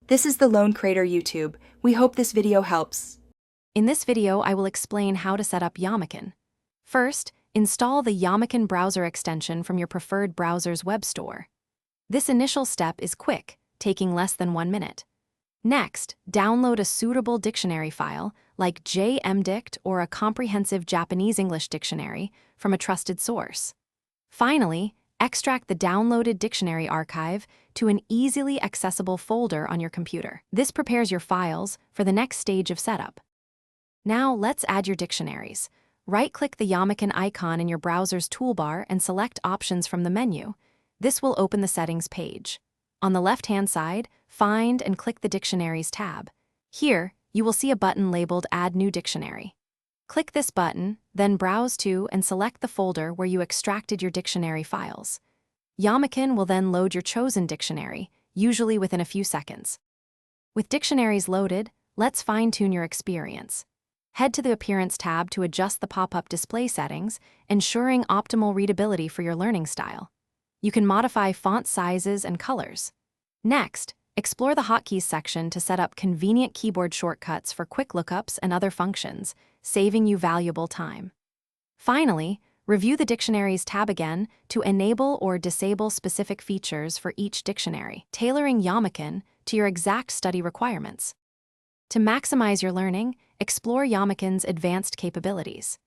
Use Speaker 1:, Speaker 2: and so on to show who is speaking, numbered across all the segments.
Speaker 1: This is the Lone Crater YouTube. We hope this video helps.
Speaker 2: In this video, I will explain how to set up Yomichan. First, install the Yomichan browser extension from your preferred browser's web store. This initial step is quick, taking less than 1 minute. Next, download a suitable dictionary file, like JMDict or a comprehensive Japanese-English dictionary, from a trusted source. Finally, extract the downloaded dictionary archive to an easily accessible folder on your computer. This prepares your files for the next stage of setup. Now let's add your dictionaries. Right-click the Yomichan icon in your browser's toolbar and select Options from the menu. This will open the Settings page. On the left-hand side, find and click the Dictionaries tab. Here, you will see a button labeled Add New Dictionary. Click this button, then browse to and select the folder where you extracted your dictionary files. Yomichan will then load your chosen dictionary, usually within a few seconds. With dictionaries loaded, let's fine-tune your experience. Head to the Appearance tab to adjust the pop-up display settings, ensuring optimal readability for your learning style. You can modify font sizes and colors. Next, explore the Hotkeys section to set up convenient keyboard shortcuts for quick lookups and other functions, saving you valuable time. Finally, review the Dictionaries tab again to enable or disable specific features for each dictionary, tailoring Yomichan to your exact study requirements. To maximize your learning, explore Yomichan's advanced capabilities.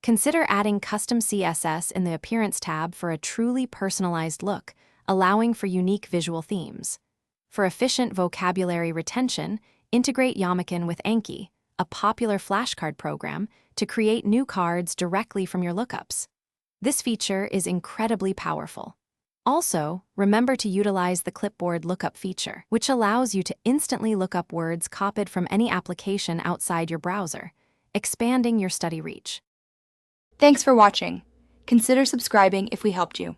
Speaker 2: Consider adding custom CSS in the Appearance tab for a truly personalized look, allowing for unique visual themes. For efficient vocabulary retention, integrate Yomichan with Anki, a popular flashcard program, to create new cards directly from your lookups. This feature is incredibly powerful. Also, remember to utilize the clipboard lookup feature, which allows you to instantly look up words copied from any application outside your browser, expanding your study reach.
Speaker 1: Thanks for watching. Consider subscribing if we helped you.